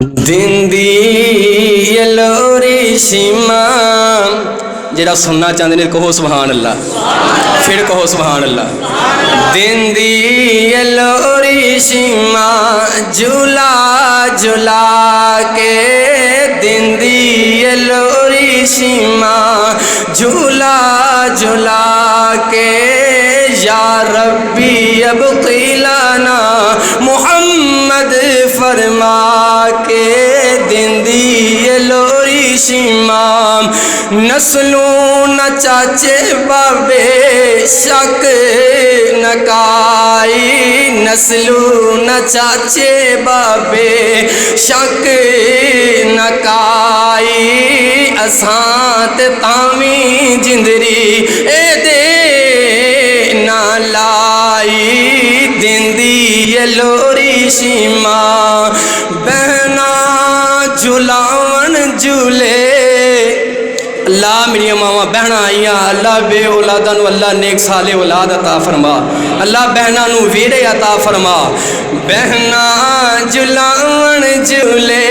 دن دی لوری شیما جڑا سننا چاہتے ہیں کہو سبحان اللہ، پھر کہو سبحان اللہ۔ دن دی لوری شیما جھولا جھولا کے، دن دی لوری شیما جھولا جھولا کے، یا ربی ابقی لنا محمد فرما کے، دن دی لوری شیما نسلوں نہ چاچے بابے شک نکائی، نسلوں نہ چاچے بابے شک نکائی، اساں تے تاویں جندری اے دے نہ لائی، دن دی لوری شیما بہنا جھلاون جھولے۔ اللہ میری ماما بہنا آئیاں، اللہ بے اولاداں نو اللہ نیک سالے اولاد عطا فرما، اللہ بہنا نو ویرے عطا فرما۔ بہنا جھلاون جھولے،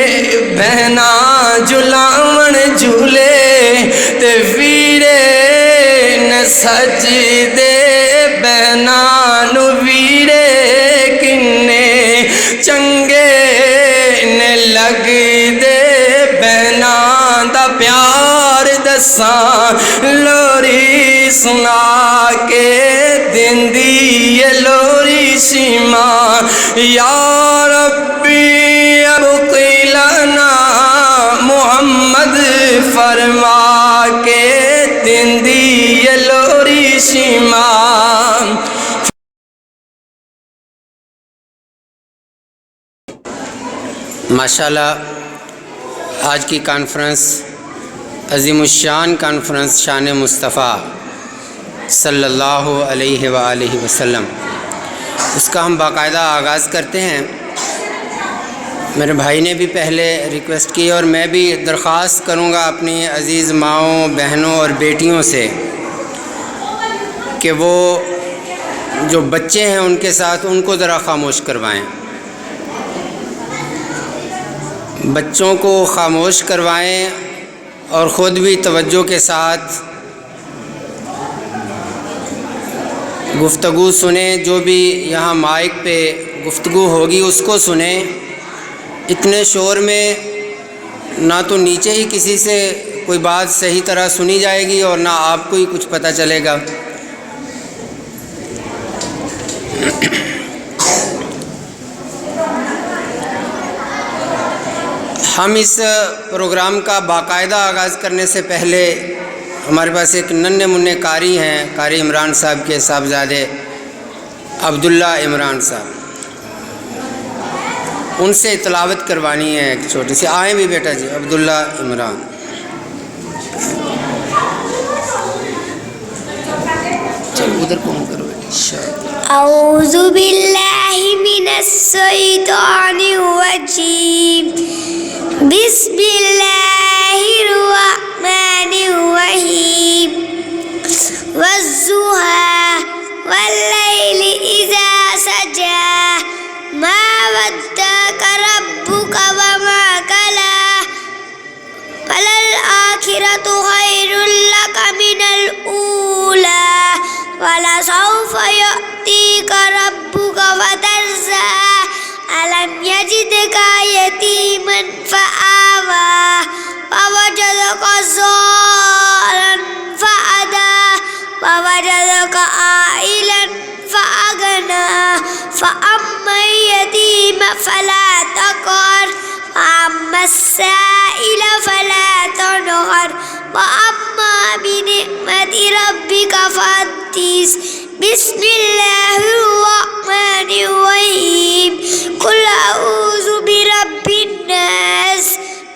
بہنا جھلاون جھولے تے ویرے نے سجدے، بہنا نو ویرے کنے چنگے نے لگ دے، بہنا دا پیار دساں لوری سنا کے، دن دی لوری شیما یا ربی ابقی لنا محمد فرما کے، دن دی لوری شیما۔ ماشاءاللہ آج کی کانفرنس عظیم الشان کانفرنس شان مصطفیٰ صلی اللہ علیہ وآلہ وسلم، اس کا ہم باقاعدہ آغاز کرتے ہیں۔ میرے بھائی نے بھی پہلے ریکویسٹ کی اور میں بھی درخواست کروں گا اپنی عزیز ماؤں بہنوں اور بیٹیوں سے کہ وہ جو بچے ہیں ان کے ساتھ ان کو ذرا خاموش کروائیں، بچوں کو خاموش کروائیں اور خود بھی توجہ کے ساتھ گفتگو سنیں، جو بھی یہاں مائک پہ گفتگو ہوگی اس کو سنیں۔ اتنے شور میں نہ تو نیچے ہی کسی سے کوئی بات صحیح طرح سنی جائے گی اور نہ آپ کو ہی کچھ پتہ چلے گا۔ ہم اس پروگرام کا باقاعدہ آغاز کرنے سے پہلے ہمارے پاس ایک ننھے منھے قاری ہیں، قاری عمران صاحب کے صاحبزادے عبداللہ عمران صاحب، ان سے تلاوت کروانی ہے ایک چھوٹی سی۔ آئیں بھی بیٹا جی، عبداللہ عمران۔ چل ادھر کون کرو بیٹا۔ اعوذ باللہ من الشیطان الرجیم، بسم اللہ الرحمن الرحیم، والضحیٰ واللیل اذا سجی، ما ودعک ربک وما قلی، وللآخرۃ خیر لک من الأولی، ولسوف یؤتیک ربک فترضی، ألم يجدك يتيما فآوى، ووجدك ضالا فهدى، ووجدك عائلا فأغنى، فأما اليتيم فلا تقهر، وأما السائل فلا تنهر، وأما بنعمة ربك فحدث۔ بسم اللہ الرحمن الرحیم، قل اعوذ برب الناس،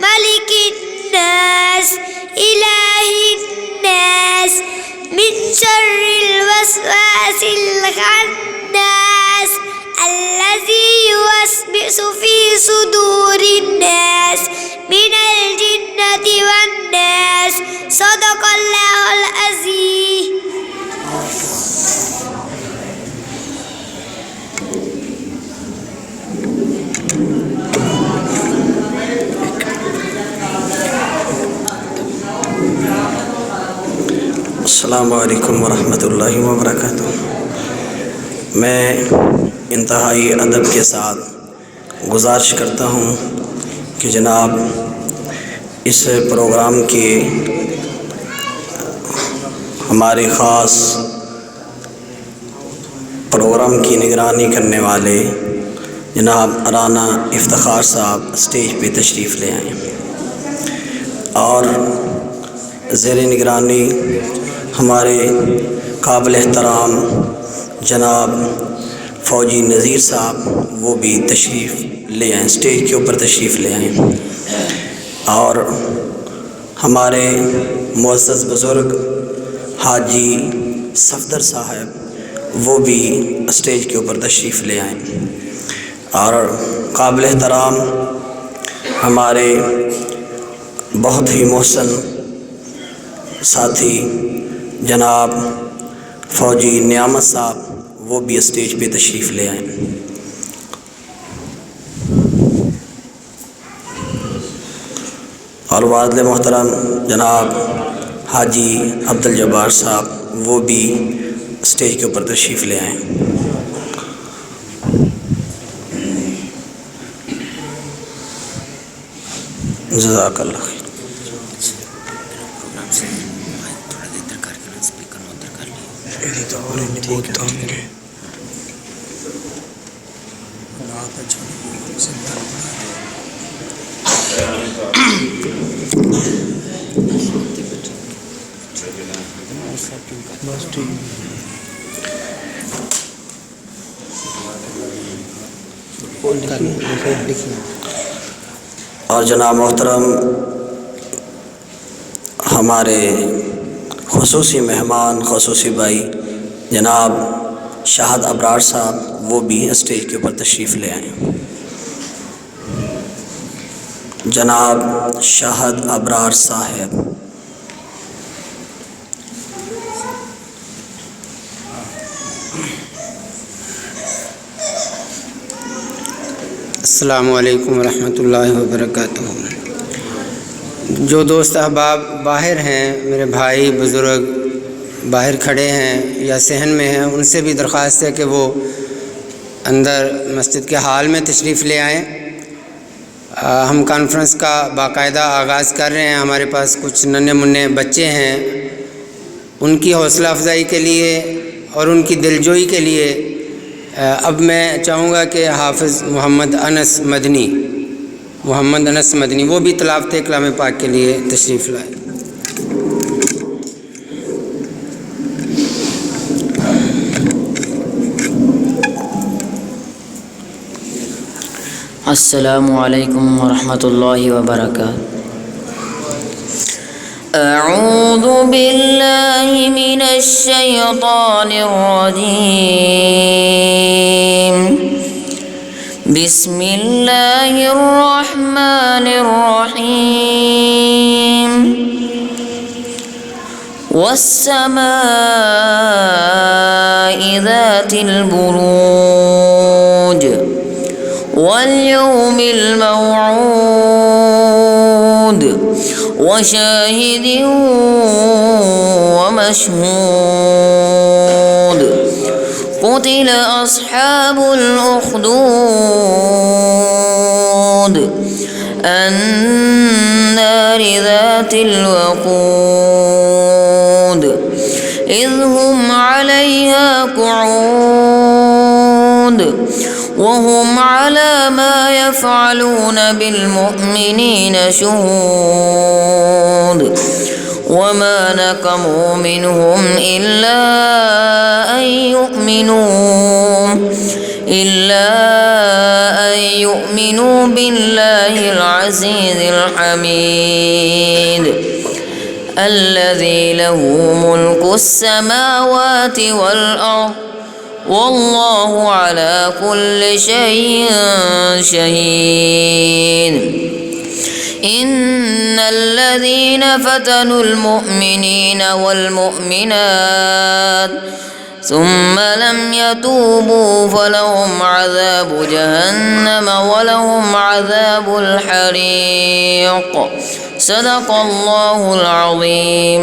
ملک الناس، الہ الناس، من شر الوسواس الخناس، الذی یوسوس فی صدور الناس من الجنۃ والناس۔ صدق اللہ العظیم۔ السلام علیکم ورحمۃ اللہ وبرکاتہ۔ میں انتہائی ادب کے ساتھ گزارش کرتا ہوں کہ جناب اس پروگرام کے ہمارے خاص پروگرام کی نگرانی کرنے والے جناب رانا افتخار صاحب اسٹیج پہ تشریف لے آئیں اور زیر نگرانی ہمارے قابل احترام جناب فوجی نذیر صاحب وہ بھی تشریف لے آئیں، اسٹیج کے اوپر تشریف لے آئیں، اور ہمارے معزز بزرگ حاجی صفدر صاحب وہ بھی اسٹیج کے اوپر تشریف لے آئیں، اور قابل احترام ہمارے بہت ہی محسن ساتھی جناب فوجی نعمت صاحب وہ بھی اسٹیج پہ تشریف لے آئیں۔ اور والد محترم جناب حاجی عبدالجبار صاحب وہ بھی اسٹیج کے اوپر تشریف لے آئیں۔ جزاک اللہ خیر۔ اور جناب محترم ہمارے خصوصی مہمان خصوصی بھائی جناب شاہد ابرار صاحب وہ بھی اسٹیج کے اوپر تشریف لے آئیں۔ جناب شاہد ابرار صاحب۔ السلام علیکم ورحمۃ اللہ وبرکاتہ۔ جو دوست احباب باہر ہیں، میرے بھائی بزرگ باہر کھڑے ہیں یا صحن میں ہیں، ان سے بھی درخواست ہے کہ وہ اندر مسجد کے ہال میں تشریف لے آئیں۔ ہم کانفرنس کا باقاعدہ آغاز کر رہے ہیں۔ ہمارے پاس کچھ ننھے منھے بچے ہیں، ان کی حوصلہ افزائی کے لیے اور ان کی دلجوئی کے لیے اب میں چاہوں گا کہ حافظ محمد انس مدنی وہ بھی تلاوت کلام پاک کے لیے تشریف لائے۔ السلام علیکم ورحمۃ اللہ وبرکاتہ۔ اعوذ باللہ من الشیطان الرجیم، بسم اللہ الرحمن الرحیم، والسماء ذات البروج واليوم الموعود وشاهد ومشهود، قتل أصحاب الأخدود النار ذات الوقود، إذ هم عليها قعود وهم على ما يفعلون بالمؤمنين شهود، وما نقموا منهم إلا أن يؤمنوا بالله العزيز الحميد الذي له ملك السماوات والأرض والله على كل شيء شهيد. إن الذين فتنوا المؤمنين والمؤمنات ثم لم يتوبوا فلهم عذاب جهنم ولهم عذاب الحريق. صدق الله العظيم.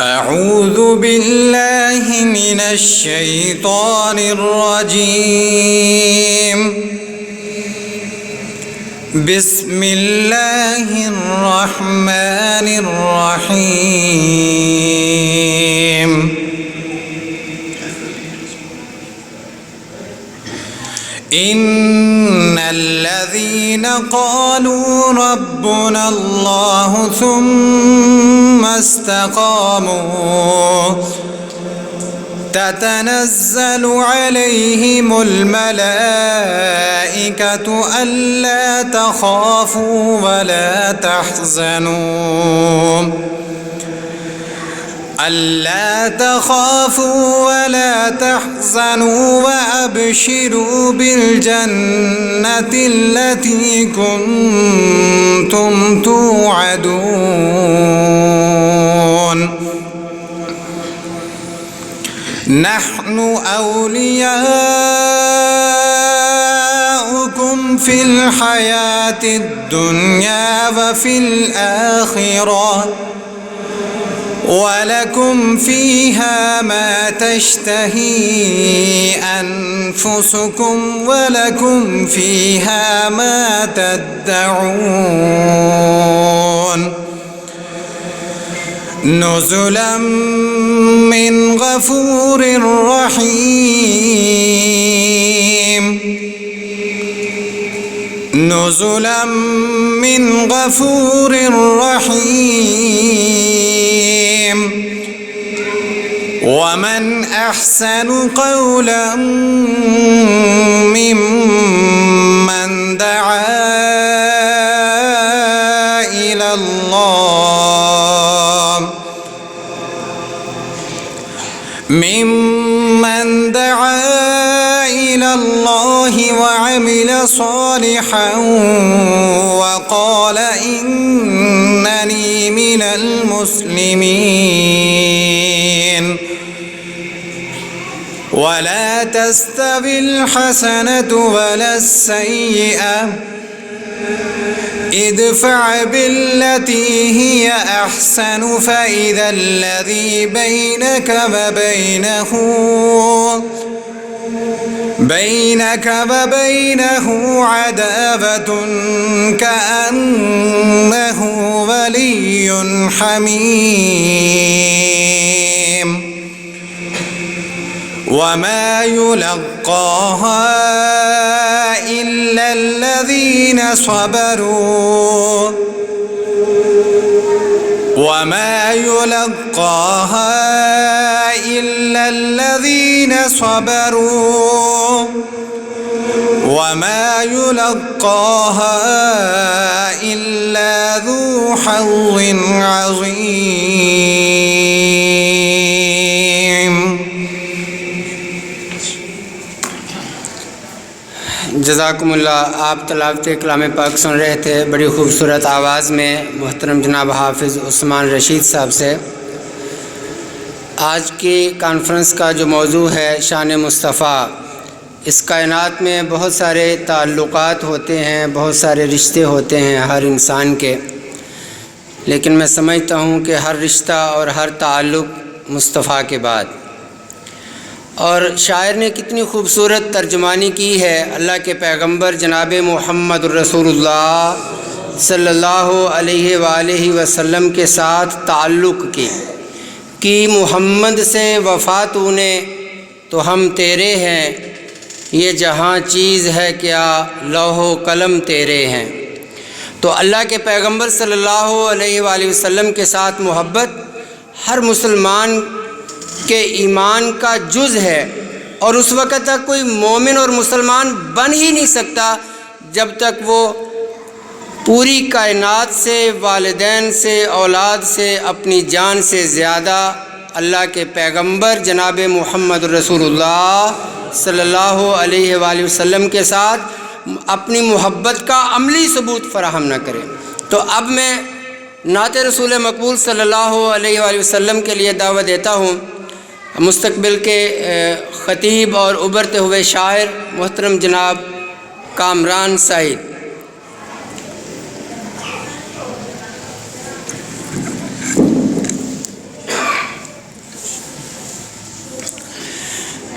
أعوذ بالله من الشيطان الرجيم. بسم الله الرحمن الرحيم. إن الذين قالوا ربنا الله ثم استقاموا تتنزل عليهم الملائكة ألا تخافوا ولا تحزنوا وأبشروا بالجنة التي كنتم توعدون. نحن أولياؤكم في الحياة الدنيا وفي الآخرة ولكم فيها ما تشتهي أنفسكم ولكم فيها ما تدعون. نزلا من غفور رحيم. نزلا من غفور رحيم. ومن أحسن قولا ممن دعا إلى الله وعمل صالحا وقال إنني من المسلمين. ولا تستوي الحسنة ولا السيئة ادفع بالتي هي أحسن فإذا الذي بينك وبينه عداوة كأنه ولي حميم. وما يلقاها إلا الذين صبروا وما يلقاها إلا الذين صبروا وما يلقاها إلا ذو حظ عظيم. جزاکم اللہ. آپ تلاوت کلام پاک سن رہے تھے بڑی خوبصورت آواز میں محترم جناب حافظ عثمان رشید صاحب سے. آج کی کانفرنس کا جو موضوع ہے شان مصطفیٰ. اس کائنات میں بہت سارے تعلقات ہوتے ہیں، بہت سارے رشتے ہوتے ہیں ہر انسان کے، لیکن میں سمجھتا ہوں کہ ہر رشتہ اور ہر تعلق مصطفیٰ کے بعد. اور شاعر نے کتنی خوبصورت ترجمانی کی ہے اللہ کے پیغمبر جناب محمد رسول اللہ صلی اللہ علیہ وآلہ وسلم کے ساتھ تعلق کی محمد سے وفا تو نے تو ہم تیرے ہیں، یہ جہاں چیز ہے کیا لوح و قلم تیرے ہیں. تو اللہ کے پیغمبر صلی اللہ علیہ وآلہ وسلم کے ساتھ محبت ہر مسلمان کے ایمان کا جز ہے، اور اس وقت تک کوئی مومن اور مسلمان بن ہی نہیں سکتا جب تک وہ پوری کائنات سے، والدین سے، اولاد سے، اپنی جان سے زیادہ اللہ کے پیغمبر جناب محمد رسول اللہ صلی اللہ علیہ وآلہ وسلم کے ساتھ اپنی محبت کا عملی ثبوت فراہم نہ کرے. تو اب میں نعت رسول مقبول صلی اللہ علیہ وآلہ وسلم کے لیے دعوت دیتا ہوں مستقبل کے خطیب اور ابھرتے ہوئے شاعر محترم جناب کامران سعید.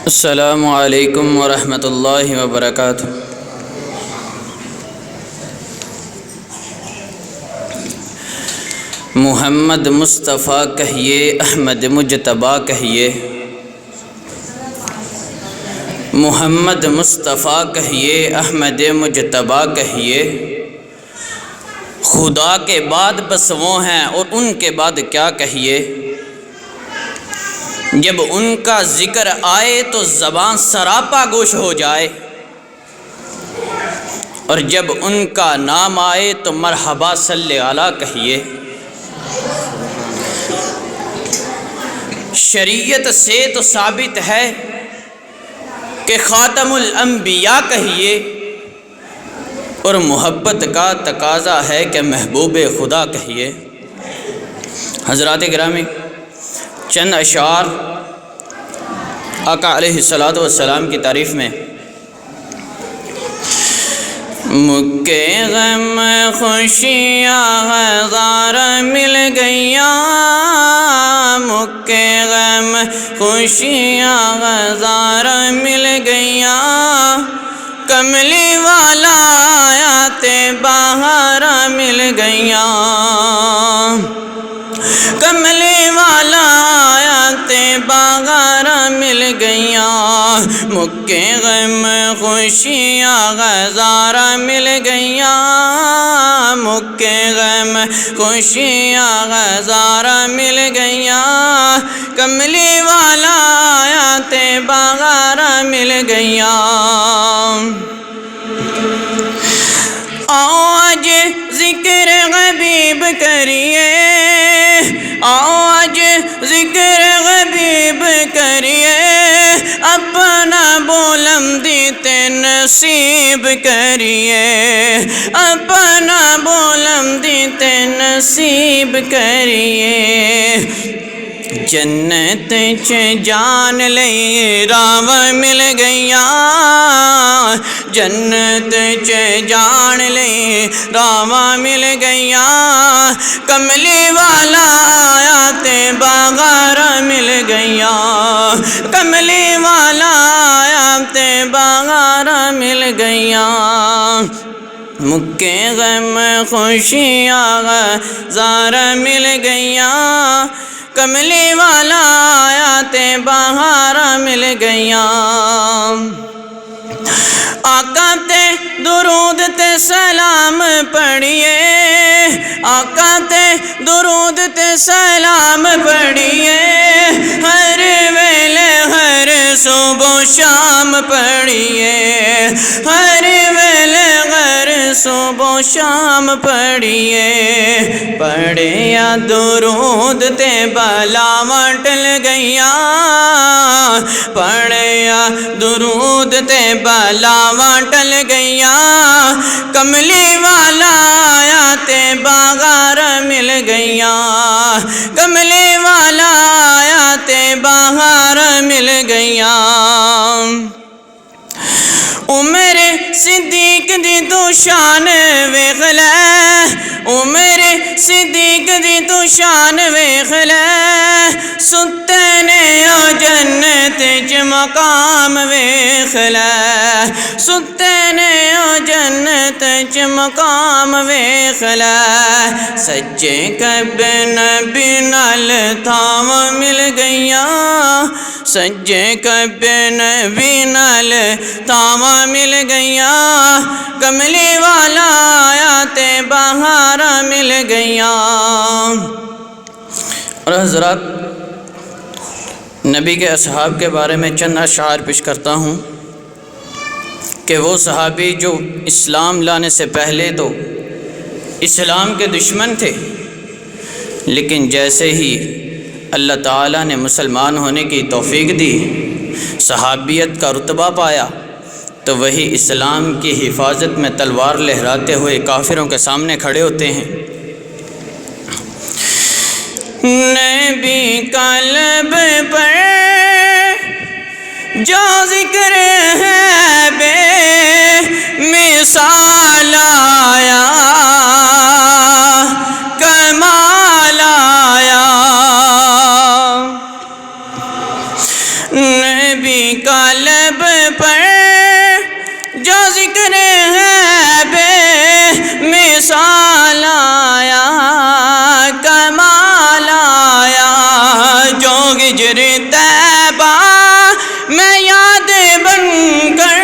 السلام علیکم ورحمۃ اللہ وبرکاتہ. محمد مصطفیٰ کہیے، احمد مجتبیٰ کہیے. محمد مصطفیٰ کہیے، احمد مجتبیٰ کہیے. خدا کے بعد بس وہ ہیں اور ان کے بعد کیا کہیے. جب ان کا ذکر آئے تو زبان سراپا گوش ہو جائے، اور جب ان کا نام آئے تو مرحبا صلی علی کہیے. شریعت سے تو ثابت ہے کہ خاتم الانبیاء کہیے، اور محبت کا تقاضا ہے کہ محبوب خدا کہیے. حضرات گرامی، چند اشعار آقا علیہ الصلوۃ والسلام کی تعریف میں. مکے غم خوشیاں ہزار مل گئیاں، مکے غم خوشیاں ہزار مل گئیاں. کملی والا آیات بہار مل گئیاں، کملی والا آیات بہار مل گئیاں. مکے غم خوشیاں ہزار مل گئیاں، مکے غم خوشیاں ہزار مل گئیاں. کملی والا آیات بہار مل گئیاں. آج ذکر حبیب کریے، آج ذکر حبیب کریے. اپنا بلندی نصیب کریے، اپنا بلندی نصیب کریے. جنت چ جان لئی راو مل گئیاں، جنت چ جان لئی راو مل گئیاں. کملی والا آیات بہار مل گئیاں، کملی والا آیات بہار مل گئیاں. مکے غم خوشیاں ہزار مل گئیاں، کملی والا آیات بہار مل گئیاں. آقا تے درود تے سلام پڑھیے، آقا تے درود تے سلام پڑھیے. ہر ویلے ہر صبح و شام پڑھیے، ہر ویلے غیر صبح و شام پڑھیے، پڑھیا درود تے بلاواں ٹل گئیاں، پڑھیا درود تے بلاواں ٹل گئیاں، کملی والا آیا تے باغار مل گئیاں، کملی والا آیا تے باہر مل گئیاں۔ عمر صدیق دی تو شان ویکھ لے، عمر صدیق دی تو شان ویکھ لے، ستے نے او جنت چ مقام ویکھ لے، ستے نے او جنت چ مقام ویکھ لے، سجے کبے نبی نال تھاواں مل گئیاں، سجے کبے نبی نال تھاواں مل گئیاں، کملی والا آیا تے بہاراں مل گئیاں۔ اور حضرات، نبی کے اصحاب کے بارے میں چند اشعار پیش کرتا ہوں کہ وہ صحابی جو اسلام لانے سے پہلے تو اسلام کے دشمن تھے، لیکن جیسے ہی اللہ تعالیٰ نے مسلمان ہونے کی توفیق دی، صحابیت کا رتبہ پایا، تو وہی اسلام کی حفاظت میں تلوار لہراتے ہوئے کافروں کے سامنے کھڑے ہوتے ہیں۔ نبی قلب پر جو ذکر ہے بے مثال آیا، کمال آیا، نبی قلب پر جو ذکر ہے بے مثال آیا، کمال آیا، جو ہجر طیبہ میں یاد بن کر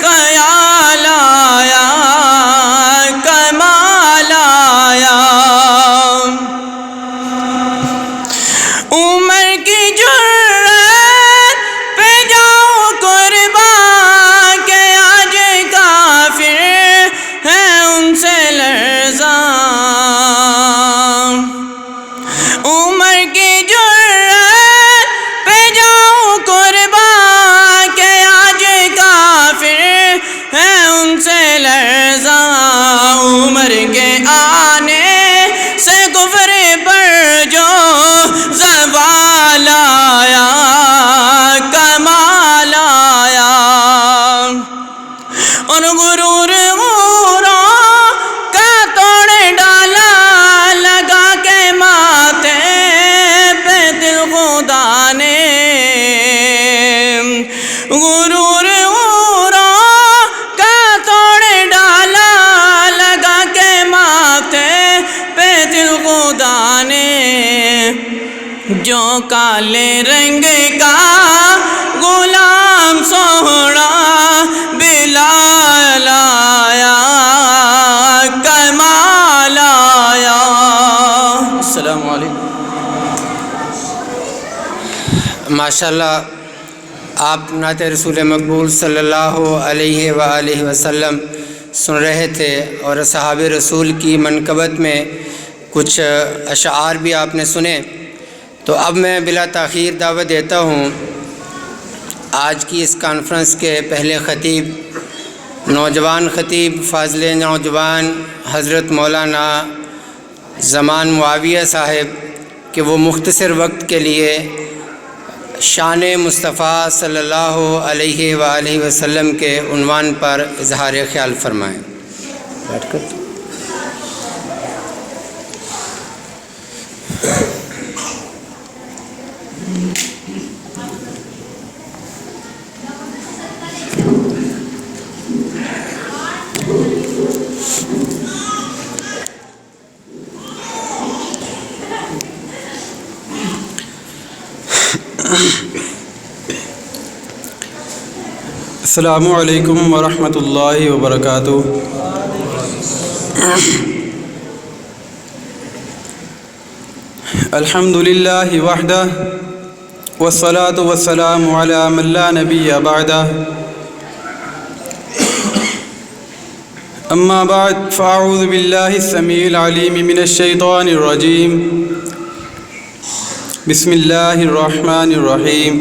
خیال آیا، کمال آیا، عمر کی جرات پہ جاؤ قربان کہ آج کافر ہیں ان سے لرزاں، عمر کی جرات پہ جاؤ قربان کہ آج کافر ہیں ان سے لرزاں، عمر کے آنے سے کفر پر جو زوال آیا، کمال آیا، اور غرور غوروں کا توڑ ڈالا، لگا کے ماتھے پہ دل خدا نے، غرور غوروں کا توڑ ڈالا، لگا کے ماتھے پہ دل خدا نے، جو کالے رنگ کا غلام سوہنا بلال آیا، کمال آیا۔ السلام علیکم۔ ماشاءاللہ، آپ نعت رسول مقبول صلی اللہ علیہ وآلہ وسلم سن رہے تھے، اور صحابہ رسول کی منقبت میں کچھ اشعار بھی آپ نے سنے۔ تو اب میں بلا تاخیر دعوت دیتا ہوں آج کی اس کانفرنس کے پہلے خطیب، نوجوان خطیب، فاضل نوجوان حضرت مولانا زمان معاویہ صاحب، کہ وہ مختصر وقت کے لیے شان مصطفیٰ صلی اللہ علیہ وآلہ وسلم کے عنوان پر اظہار خیال فرمائیں۔ بیٹھ کر السلام علیکم ورحمۃ اللہ وبرکاتہ۔ الحمد للہ وحدہ والصلاة والسلام على من لا نبي بعده أما بعد فأعوذ بالله السميع العليم من الشيطان الرجيم بسم الله الرحمن الرحيم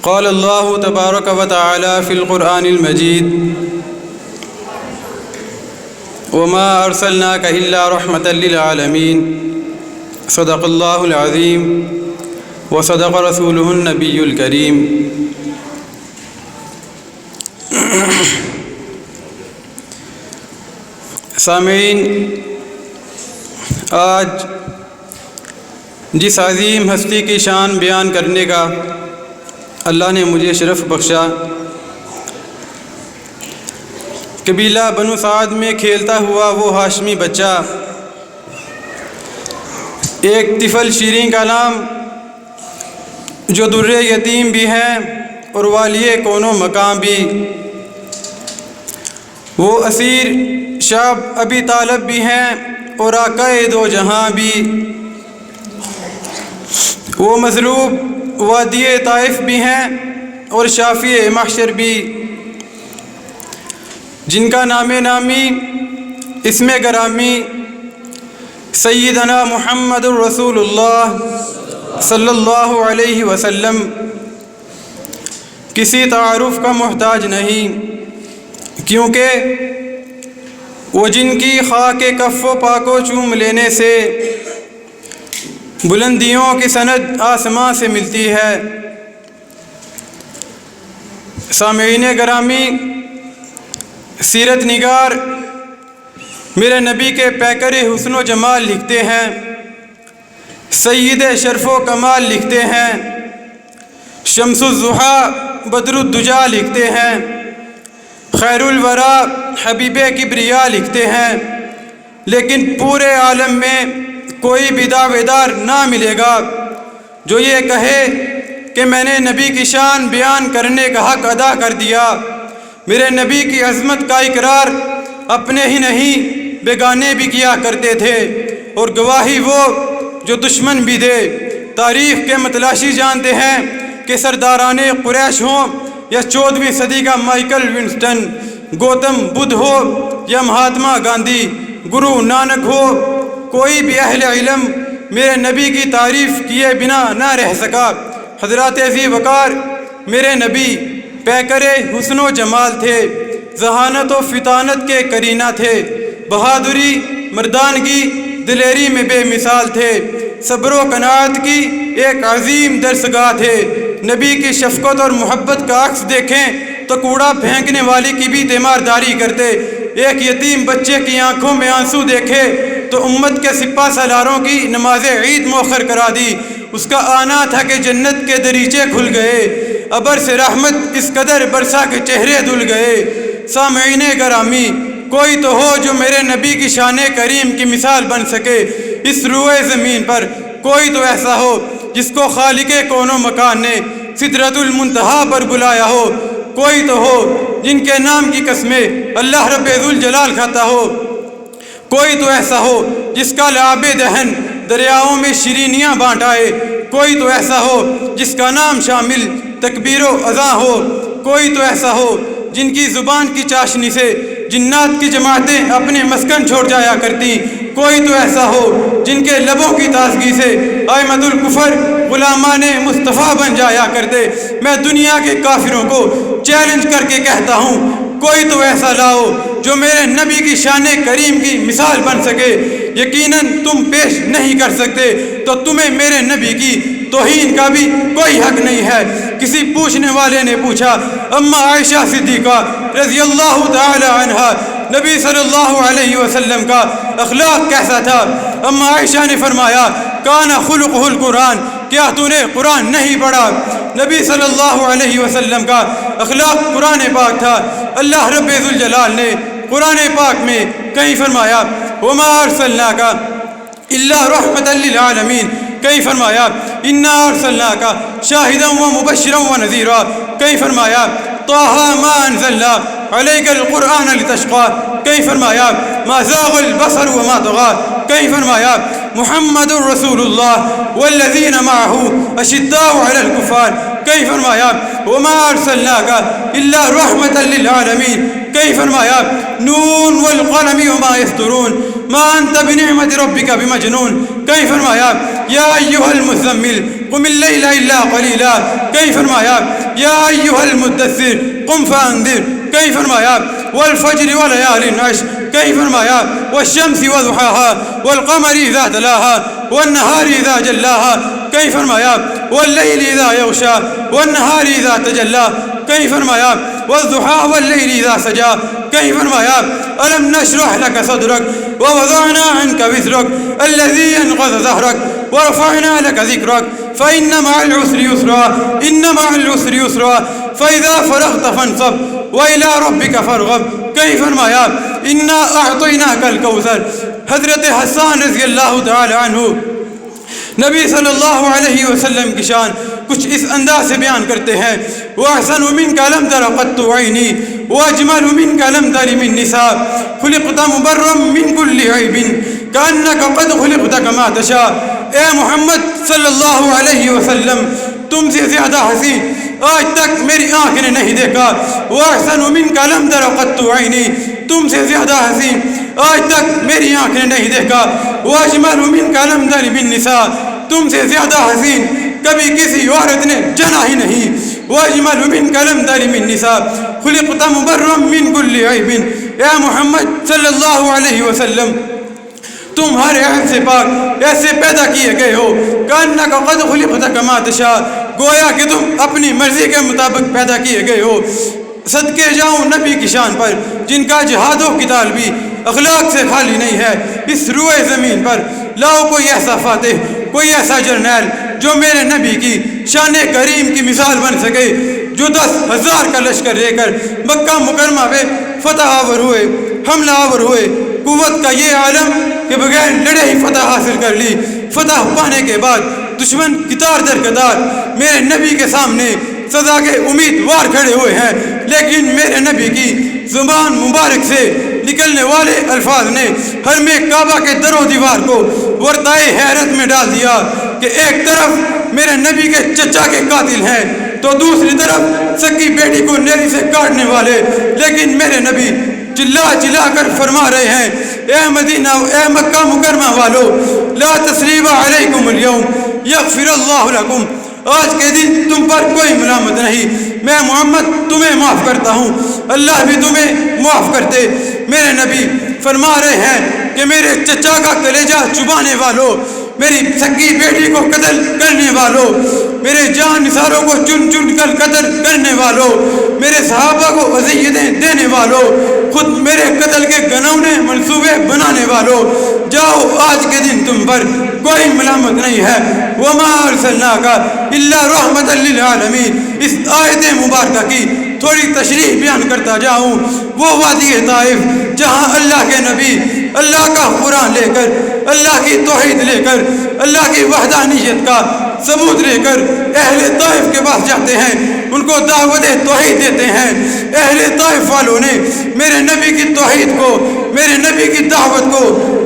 قال الله تبارك وتعالى في القرآن المجيد وما أرسلناك إلا رحمة للعالمين صدق الله العظيم وصدق رسوله النبي الكريم. سامعین، آج جس عظیم ہستی کی شان بیان کرنے کا اللہ نے مجھے شرف بخشا، قبیلہ بنو سعد میں کھیلتا ہوا وہ ہاشمی بچہ، ایک طفل شیریں کا نام جو در یتیم بھی ہے اور والی کون و مقام بھی، وہ اسیر شاب ابی طالب بھی ہیں اور آقا دو جہاں بھی، وہ مظلوم وادی طائف بھی ہیں اور شافی محشر بھی، جن کا نام نامی اسم گرامی سیدنا محمد الرسول اللہ صلی اللہ علیہ وسلم کسی تعارف کا محتاج نہیں، کیونکہ وہ جن کی خاک کف و پاک و چوم لینے سے بلندیوں کی سند آسمان سے ملتی ہے۔ سامعین گرامی، سیرت نگار میرے نبی کے پیکر حسن و جمال لکھتے ہیں، سید شرف و کمال لکھتے ہیں، شمس الضحیٰ بدر الدجا لکھتے ہیں، خیر الورا حبیب کبریا لکھتے ہیں، لیکن پورے عالم میں کوئی بھی دعویدار نہ ملے گا جو یہ کہے کہ میں نے نبی کی شان بیان کرنے کا حق ادا کر دیا۔ میرے نبی کی عظمت کا اقرار اپنے ہی نہیں بیگانے بھی کیا کرتے تھے، اور گواہی وہ جو دشمن بھی دے۔ تاریخ کے متلاشی جانتے ہیں کہ سرداران قریش ہوں یا 14ویں صدی کا مائیکل ونسٹن، گوتم بدھ ہو یا مہاتما گاندھی، گرو نانک ہو، کوئی بھی اہل علم میرے نبی کی تعریف کیے بنا نہ رہ سکا۔ حضرات ذی وقار میرے نبی پیکر حسن و جمال تھے، ذہانت و فطانت کے کرینہ تھے، بہادری مردانگی دلیری میں بے مثال تھے، صبر و قناعت کی ایک عظیم درسگاہ تھے۔ نبی کی شفقت اور محبت کا عکس دیکھیں تو کوڑا پھینکنے والی کی بھی تیمارداری کرتے، ایک یتیم بچے کی آنکھوں میں آنسو دیکھے تو امت کے سپاہ سالاروں کی نماز عید مؤخر کرا دی۔ اس کا آنا تھا کہ جنت کے دریچے کھل گئے، ابر سے رحمت اس قدر برسا کے چہرے دھل گئے۔ سامعین گرامی، کوئی تو ہو جو میرے نبی کی شان کریم کی مثال بن سکے اس روئے زمین پر، کوئی تو ایسا ہو جس کو خالق کون و مکان نے سدرۃ المنتہا پر بلایا ہو، کوئی تو ہو جن کے نام کی قسمیں اللہ رب ذوالجلال کھاتا ہو، کوئی تو ایسا ہو جس کا لعاب دہن دریاؤں میں شیرینیاں بانٹ آئے، کوئی تو ایسا ہو جس کا نام شامل تکبیر و اذاں ہو، کوئی تو ایسا ہو جن کی زبان کی چاشنی سے جنات کی جماعتیں اپنے مسکن چھوڑ جایا کرتی، کوئی تو ایسا ہو جن کے لبوں کی تازگی سے ائمۃ الکفر غلامان مصطفیٰ بن جایا کرتے۔ میں دنیا کے کافروں کو چیلنج کر کے کہتا ہوں، کوئی تو ایسا لاؤ جو میرے نبی کی شان کریم کی مثال بن سکے۔ یقیناً تم پیش نہیں کر سکتے تو تمہیں میرے نبی کی توہین کا بھی کوئی حق نہیں ہے۔ کسی پوچھنے والے نے پوچھا، اما عائشہ صدیقہ رضی اللہ تعالی عنہا، نبی صلی اللہ علیہ وسلم کا اخلاق کیسا تھا؟ اما عائشہ نے فرمایا، کان خلقہ القرآن، کیا تو نے قرآن نہیں پڑھا؟ نبی صلی اللہ علیہ وسلم کا اخلاق قرآن پاک تھا۔ اللہ رب ذوالجلال نے قرآن پاک میں کہیں فرمایا، وما ارسلناک الا رحمۃ للعالمین، کہیں فرمایا انا ارسلناک شاہدا ومبشرا ونذیرا، کہیں فرمایا طٰہٰ ما انزلنا علیک القرآن لتشقیٰ، کہیں فرمایا ما زاغ البصر وما طغیٰ، کہیں فرمایا محمد الرسول اللہ والذین معہ اشداء علی الکفار. کئی فرمایا وما ارسلناک الا رحمتا للعالمین. کئی فرمایا نون والقلم وما یسطرون ما انت بنعمت ربک بمجنون. کئی فرمایا یا ایھا المزمل قم اللیل الا قلیلا. کئی فرمایا یا ایھا المدثر قم فانذر. کئی فرمایا والفجر وليال عشر. کئی فرمایا والشمس وضحاها والقمر اذا تلاها والنهار اذا جلاها. کئی فرمایا واللیل اذا یغشا والنهار اذا تجلا. کئی فرمایا والضحى واللیل اذا سجا. کئی فرمایا الم نشرح لك صدرك ووضعنا عنك وزرك الذي ينقض ظهرك ورفعنا لك ذكرك فإن مع العسر يسرا إن مع العسر يسرا فإذا فرغت فانصب وإلى ربك فارغب. کئی فرمایا انا اعطیناک الکوثر. حضرت حسان رضی اللہ تعالی عنہ نبی صلی اللہ علیہ وسلم کی شان کچھ اس انداز سے بیان کرتے ہیں وَأَحْسَنُ مِنْكَ لَمْ تَرَ قَطُّ عَيْنِي وَأَجْمَلُ مِنْكَ لَمْ تَرِ مِنْ نِسَاءٍ خُلِقْتَ مُبَرًّا مِنْ كُلِّ عَيْبٍ كَأَنَّكَ قَدْ خُلِقْتَ كَمَا تَشَاءُ. اے محمد صلی اللہ علیہ وسلم تم سے زیادہ حسین آج تک میری آنکھ نے نہیں دیکھا. وَأَحْسَنُ مِنْكَ لَمْ تَرَ قَطُّ عَيْنِي تم سے زیادہ حسین آج تک میری آنکھ نے نہیں دیکھا. وَأَجْمَلُ مِنْكَ لَمْ تَرِ مِنْ نِسَاءٍ تم سے زیادہ حسین کبھی کسی عورت نے جنا ہی نہیں. وَأَجْمَلُ مِنْكَ لَمْ تَرِ مِنْ نِسَاءٍ خُلِقْتَ مُبَرًّا مِنْ كُلِّ عَيْبٍ. اے محمد صلی اللہ علیہ وسلم تم ہر عیب سے پاک ایسے پیدا کیے گئے ہو کأنک قد خلقت کما تشاء گویا کہ تم اپنی مرضی کے مطابق پیدا کیے گئے ہو. صدقے جاؤں نبی کی شان پر جن کا جہاد و قتال بھی اخلاق سے خالی نہیں ہے. اس روئے زمین پر لاؤ کوئی ایسا فاتح کوئی ایسا جرنیل جو میرے نبی کی شان کریم کی مثال بن سکے جو 10,000 کا لشکر لے کر مکہ مکرمہ پہ فتح آور ہوئے حملہ آور ہوئے. قوت کا یہ عالم کہ بغیر لڑے ہی فتح حاصل کر لی. فتح پانے کے بعد دشمن قطار در قطار میرے نبی کے سامنے سزا کے امیدوار کھڑے ہوئے ہیں لیکن میرے نبی کی زبان مبارک سے نکلنے والے الفاظ نے حرم کعبہ کے در و دیوار کو ورطائے حیرت میں ڈال دیا کہ ایک طرف میرے نبی کے چچا کے قاتل ہیں تو دوسری طرف سکی بیٹی کو نیری سے کاٹنے والے. لیکن میرے نبی چلا چلا کر فرما رہے ہیں اے مدینہ اے مکہ مکرمہ والو لا تثریب علیکم اليوم یغفر اللہ لکم. آج کے دن تم پر کوئی ملامت نہیں. میں محمد تمہیں معاف کرتا ہوں اللہ بھی تمہیں معاف کرتے. میرے نبی فرما رہے ہیں کہ میرے چچا کا کلیجہ چبانے والوں میری سکی بیٹی کو قتل کرنے والوں میرے جان نثاروں کو چن چن کر قتل کرنے والوں میرے صحابہ کو اذیتیں دینے والوں خود میرے قتل کے گنونے منصوبے بنانے والوں جاؤ آج کے دن تم پر کوئی ملامت نہیں ہے. وما ارسلناک الا رحمتا للعالمین. اس آیت مبارکہ کی تھوڑی تشریح بیان کرتا جاؤں. وہ وادی طائف جہاں اللہ کے نبی اللہ کا قرآن لے کر اللہ کی توحید لے کر اللہ کی وحدانیت کا ثبوت لے کر اہل طائف کے پاس جاتے ہیں ان کو دعوت توحید دیتے ہیں. اہل طائف والوں نے میرے نبی کی توحید کو میرے نبی کی دعوت کو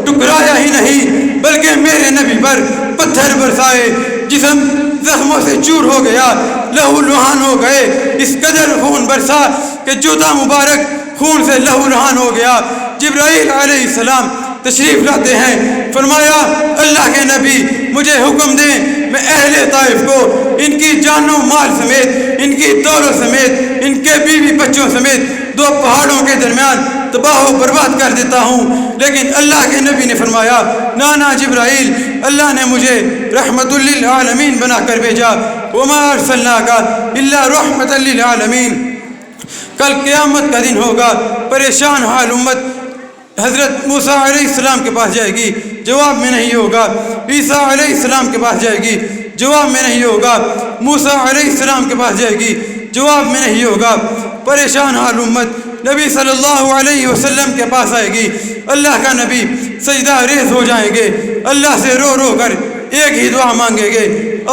ٹکرایا ہی نہیں بلکہ میرے نبی پر پتھر برسائے. جسم زخموں سے چور ہو گیا لہو لہان ہو گئے. اس قدر خون برسا کہ جوتا مبارک خون سے لہو لہان ہو گیا. جبرائیل علیہ السلام تشریف لاتے ہیں فرمایا اللہ کے نبی مجھے حکم دیں میں اہل طائف کو ان کی جان و مال سمیت ان کی دولت سمیت ان کے بیوی بچوں سمیت 2 پہاڑوں کے درمیان تباہ و برباد کر دیتا ہوں. لیکن اللہ کے نبی نے فرمایا نانا جبرائیل اللہ نے مجھے رحمت للعالمین بنا کر بھیجا. وما ارسلناک الا رحمت للعالمین. کل قیامت کا دن ہوگا پریشان حال امت حضرت موسیٰ علیہ السلام کے پاس جائے گی جواب میں نہیں ہوگا. عیسیٰ علیہ السلام کے پاس جائے گی جواب میں نہیں ہوگا. موسیٰ علیہ السلام کے پاس جائے گی جواب میں نہیں ہوگا. پریشان حال امت نبی صلی اللہ علیہ وسلم کے پاس آئے گی. اللہ کا نبی سجدہ ریز ہو جائیں گے اللہ سے رو رو کر ایک ہی دعا مانگیں گے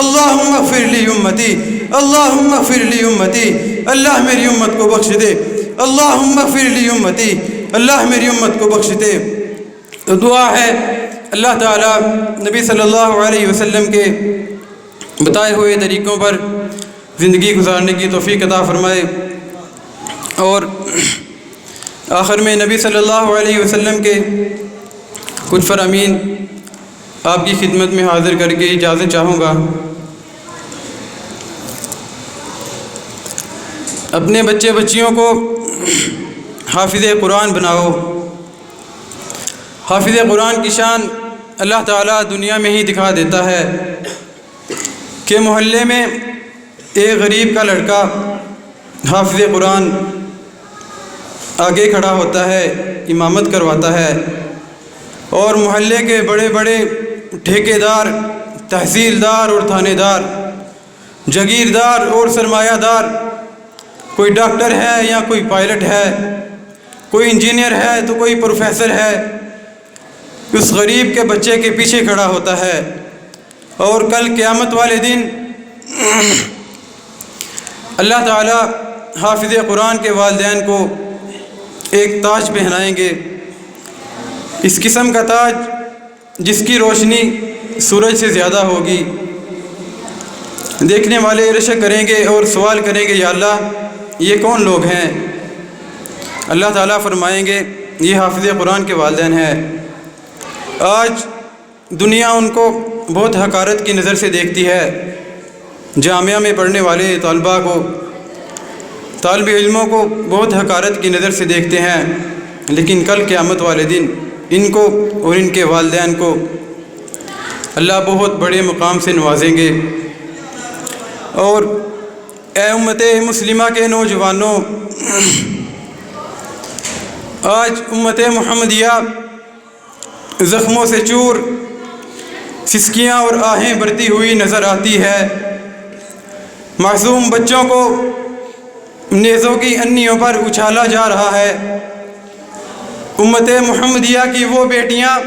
اللہم اغفر لی امتی اللہم اغفر لی امتی. اللہ میری امت کو بخش دے. اللہم اغفر لی امتی اللہ میری امت کو بخش دے. دعا ہے اللہ تعالیٰ نبی صلی اللہ علیہ وسلم کے بتائے ہوئے طریقوں پر زندگی گزارنے کی توفیق عطا فرمائے، اور آخر میں نبی صلی اللہ علیہ وسلم کے کچھ فرامین آپ کی خدمت میں حاضر کر کے اجازت چاہوں گا۔ اپنے بچے بچیوں کو حافظ قرآن بناؤ۔ حافظ قرآن کی شان اللہ تعالیٰ دنیا میں ہی دکھا دیتا ہے کہ محلے میں ایک غریب کا لڑکا حافظ قرآن آگے کھڑا ہوتا ہے، امامت کرواتا ہے، اور محلے کے بڑے بڑے ٹھیکیدار، تحصیلدار اور تھانے دار، جاگیردار اور سرمایہ دار، کوئی ڈاکٹر ہے یا کوئی پائلٹ ہے، کوئی انجینئر ہے تو کوئی پروفیسر ہے، اس غریب کے بچے کے پیچھے کھڑا ہوتا ہے، اور کل قیامت والے دن اللہ تعالیٰ حافظ قرآن کے والدین کو ایک تاج پہنائیں گے، اس قسم کا تاج جس کی روشنی سورج سے زیادہ ہوگی۔ دیکھنے والے رشک کریں گے اور سوال کریں گے، یا اللہ یہ کون لوگ ہیں؟ اللہ تعالیٰ فرمائیں گے یہ حافظ قرآن کے والدین ہیں۔ آج دنیا ان کو بہت حقارت کی نظر سے دیکھتی ہے، جامعہ میں پڑھنے والے طلباء کو، طالب علموں کو بہت حقارت کی نظر سے دیکھتے ہیں، لیکن کل قیامت والے دن ان کو اور ان کے والدین کو اللہ بہت بڑے مقام سے نوازیں گے۔ اور اے امت مسلمہ کے نوجوانوں، آج امت محمدیہ زخموں سے چور، سسکیاں اور آہیں بھرتی ہوئی نظر آتی ہے۔ معصوم بچوں کو نیزوں کی انیوں پر اچھالا جا رہا ہے۔ امت محمدیہ کی وہ بیٹیاں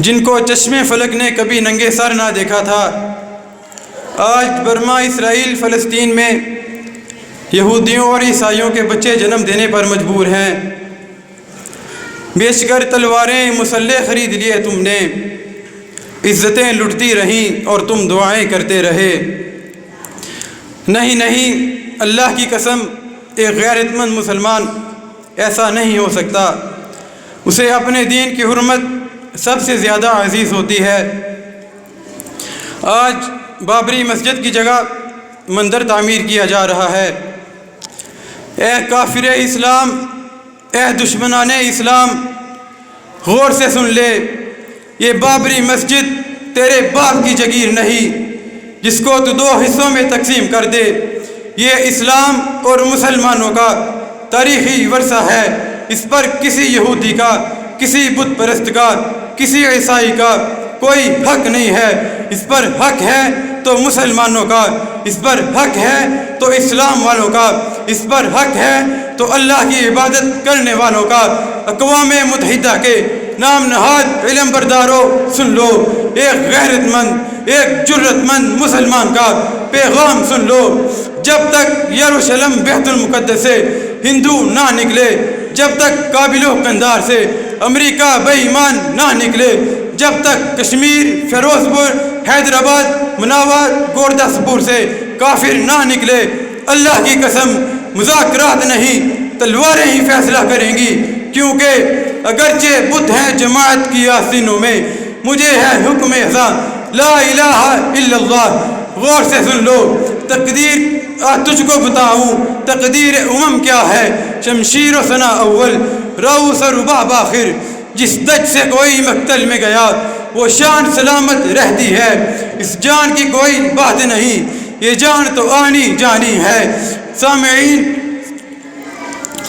جن کو چشم فلک نے کبھی ننگے سر نہ دیکھا تھا، آج برما، اسرائیل، فلسطین میں یہودیوں اور عیسائیوں کے بچے جنم دینے پر مجبور ہیں۔ بیچ کر تلواریں، مسلح خرید لیے تم نے، عزتیں لٹتی رہیں اور تم دعائیں کرتے رہے۔ نہیں نہیں، اللہ کی قسم، ایک غیرت مند مسلمان ایسا نہیں ہو سکتا، اسے اپنے دین کی حرمت سب سے زیادہ عزیز ہوتی ہے۔ آج بابری مسجد کی جگہ مندر تعمیر کیا جا رہا ہے۔ اے کافر اسلام، اے دشمنان اسلام، غور سے سن لے، یہ بابری مسجد تیرے باپ کی جگیر نہیں جس کو تو 2 حصوں میں تقسیم کر دے۔ یہ اسلام اور مسلمانوں کا تاریخی ورثہ ہے، اس پر کسی یہودی کا، کسی بت پرست کا، کسی عیسائی کا کوئی حق نہیں ہے۔ اس پر حق ہے تو مسلمانوں کا، اس پر حق ہے تو اسلام والوں کا، اس پر حق ہے تو اللہ کی عبادت کرنے والوں کا۔ اقوام متحدہ کے نام نہاد علم برداروں، سن لو، ایک غیرت مند، ایک جرت مند مسلمان کا پیغام سن لو۔ جب تک یروشلم بیت المقدس سے ہندو نہ نکلے، جب تک کابل و قندار سے امریکہ بے ایمان نہ نکلے، جب تک کشمیر، فیروز پور، حیدرآباد، مناوات، گورداسپور سے کافر نہ نکلے، اللہ کی قسم مذاکرات نہیں، تلواریں ہی فیصلہ کریں گی۔ کیونکہ اگرچہ بت ہیں جماعت کی آستینوں میں، مجھے ہے حکم اذاں لا الہ الا اللہ۔ غور سے سن لو، تقدیر تجھ کو بتاؤں تقدیر امم کیا ہے۔ شمشیر و ثنا اول، راؤس و رباب آخر، جس دج سے کوئی مقتل میں گیا وہ شان سلامت رہتی ہے۔ اس جان کی کوئی بات نہیں، یہ جان تو آنی جانی ہے۔ سامعین،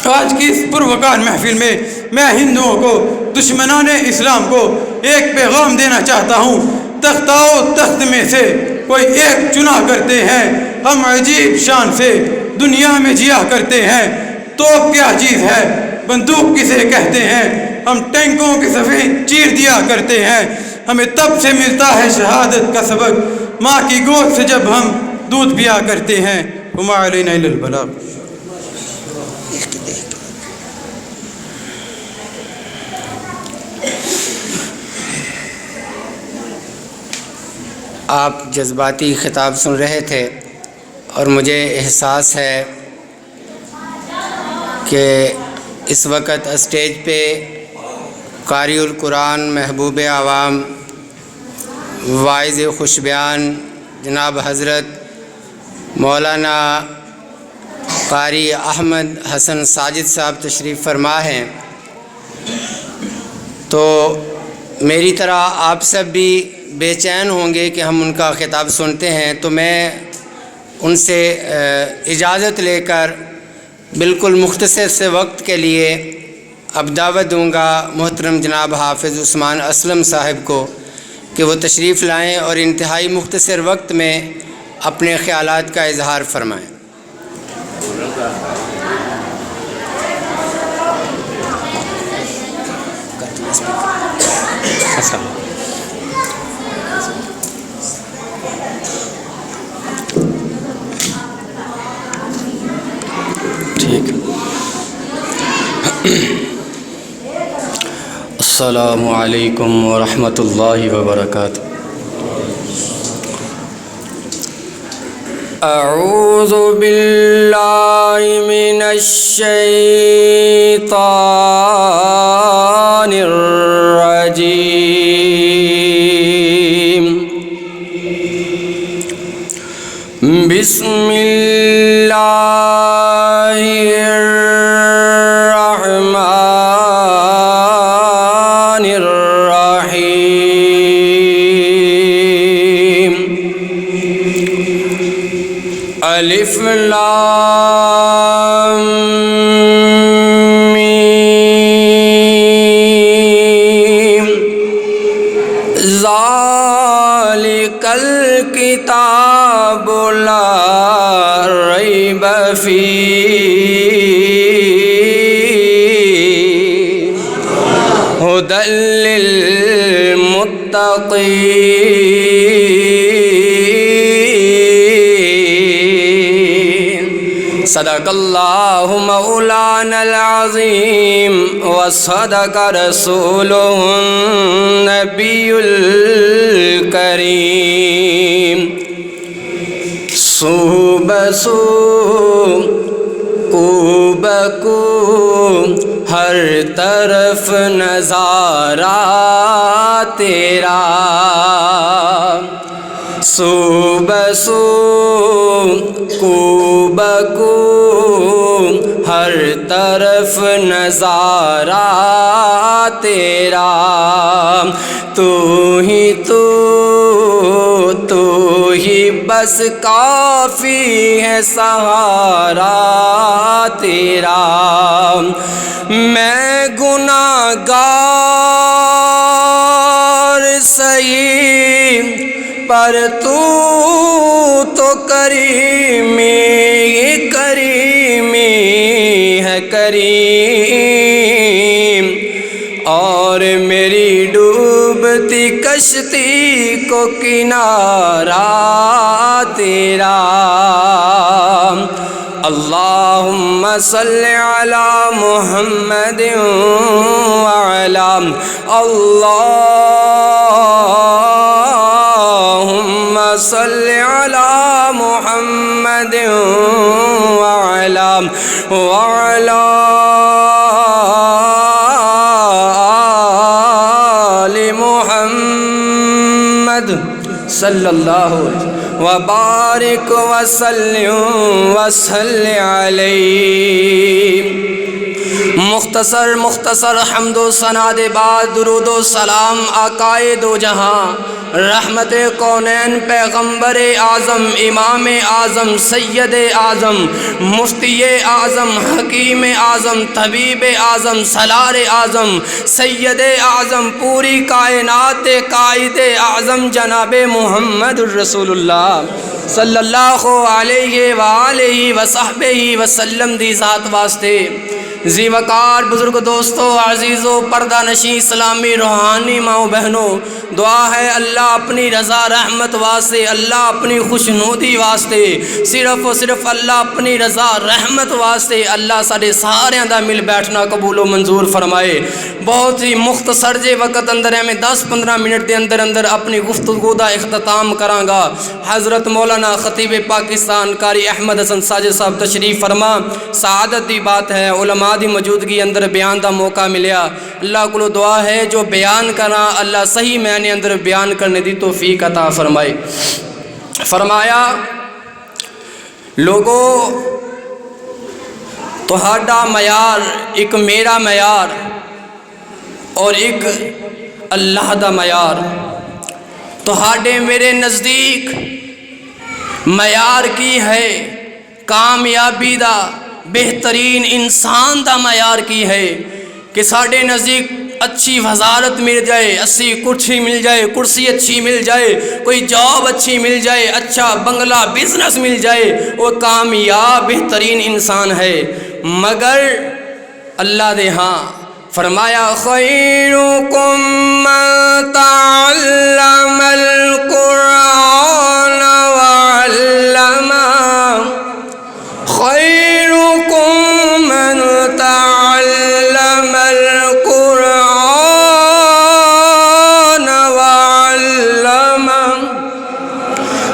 آج کی اس پروقار محفل میں میں ہندوؤں کو، دشمنان اسلام کو ایک پیغام دینا چاہتا ہوں۔ تخت آؤ تخت میں سے کوئی ایک چنا کرتے ہیں، ہم عجیب شان سے دنیا میں جیا کرتے ہیں۔ توپ کیا چیز ہے، بندوق کسے کہتے ہیں، ہم ٹینکوں کی صفیں چیر دیا کرتے ہیں۔ ہمیں تب سے ملتا ہے شہادت کا سبق، ماں کی گود سے جب ہم دودھ پیا کرتے ہیں۔ وما علینا الا البلاغ۔ آپ جذباتی خطاب سن رہے تھے اور مجھے احساس ہے کہ اس وقت اسٹیج پہ قاری القرآن محبوب عوام واعظ خوش بیان جناب حضرت مولانا قاری احمد حسن ساجد صاحب تشریف فرما ہیں، تو میری طرح آپ سب بھی بے چین ہوں گے کہ ہم ان کا خطاب سنتے ہیں، تو میں ان سے اجازت لے کر بالکل مختصر سے وقت کے لیے اب دعوت دوں گا محترم جناب حافظ عثمان اسلم صاحب کو کہ وہ تشریف لائیں اور انتہائی مختصر وقت میں اپنے خیالات کا اظہار فرمائیں۔ ٹھیک، السلام علیکم ورحمۃ اللہ وبرکاتہ۔ اعوذ باللہ من الشیطان الرجیم، بسم اللہ الرحمن الرحیم، الف لام میم، ذالک الکتاب لا ریب فیہ ھدی للمتقین، صدق اللہ مولانا العظیم وصدق رسولہ النبی الکریم۔ سو بسو کو بکو ہر طرف نظارہ تیرا، سو بسو کو بکو ہر طرف نظارہ تیرا، تو ہی بس کافی ہے سہارا تیرا، میں گناہ گار سہی پر تو کریمی ہے کریم، اور میری ڈوبتی کشتی کو کنارہ تیرا، اللہم صلی علی محمد وعلی اللہم صلی علی محمد وعلی آل محمد صلی اللہ علیہ وبارک وسلم وصلی علیہ۔ مختصر حمد و ثنا دے بعد درود و سلام آقائے دو جہاں، رحمت کونین پیغمبر اعظم امام اعظم سید اعظم مفتی اعظم حکیم اعظم طبیب اعظم سالار اعظم سید اعظم پوری کائنات قائد اعظم جناب محمد الرسول اللہ صلی اللہ علیہ وآلہ وصحبہ وسلم دی ذات واسطے زی وقار بزرگ دوستو عزیزو پردہ نشین اسلامی روحانی ماؤں بہنوں، دعا ہے اللہ اپنی رضا رحمت واسطے، اللہ اپنی خوشنودی واسطے، صرف و صرف اللہ اپنی رضا رحمت واسطے اللہ سارے سارے دا مل بیٹھنا قبول و منظور فرمائے۔ بہت ہی مختصر جے وقت اندر میں 10-15 منٹ دے اندر اندر اپنی گفتگو دا اختتام کراں گا۔ حضرت مولانا خطیب پاکستان قاری احمد حسن ساجد صاحب تشریف فرما، سعادت دی بات ہے علماء دی موجودگی اندر بیان دا موقع ملیا۔ اللہ کو دعا ہے جو بیان کرنا اللہ صحیح معنی اندر بیان کرنے دی توفیق عطا فرمائے۔ فرمایا لوگو تہاڈا معیار ایک میرا معیار اور ایک اللہ دا معیار، تہاڈے میرے نزدیک معیار کی ہے؟ کامیابی دا بہترین انسان دا معیار کی ہے کہ ساڈے نزدیک اچھی وزارت مل جائے، اچھی کرسی مل جائے، کرسی اچھی مل جائے، کوئی جاب اچھی مل جائے، اچھا بنگلہ بزنس مل جائے، وہ کامیاب بہترین انسان ہے۔ مگر اللہ دے ہاں فرمایا خیرکم من تعلم القرآن وعلمہ، خیرکم من تعلم القرآن وعلمہ۔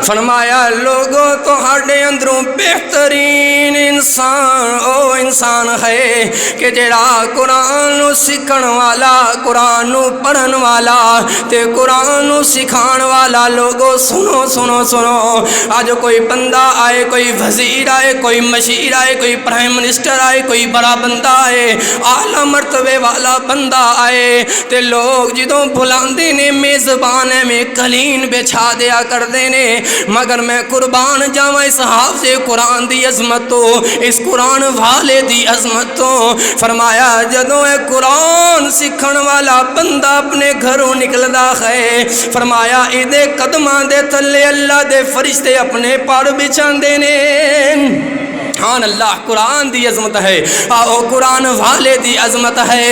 فرمایا لوگوں تہاڈے اندروں بہترین انسان او انسان ہے کہ جڑا قرآن نو سکھن والا، قرآن نو پڑھن والا تے قرآن نو سکھان والا۔ لوگوں سنو سنو سنو، آج کوئی بندہ آئے، کوئی وزیر آئے، کوئی مشیر آئے، کوئی پرائم منسٹر آئے، کوئی بڑا بندہ آئے، اعلیٰ مرتبے والا بندہ آئے تے لوگ جدوں بلاندے نے میزبان میں قلین بچھا دیا کردے نے۔ مگر میں قربان جاواں اس حافظ قرآن دی عظمت تو، اس قرآن والے دی عظمت تو۔ فرمایا جدوں اے قرآن سکھن والا بندہ اپنے گھروں نکلدا ہے، فرمایا ایدے قدماں دے تھلے اللہ دے فرشتے اپنے پاڑ بچھاندے نے۔ سبحان اللہ، قرآن دی عظمت ہے، آؤ قرآن والے دی عظمت ہے۔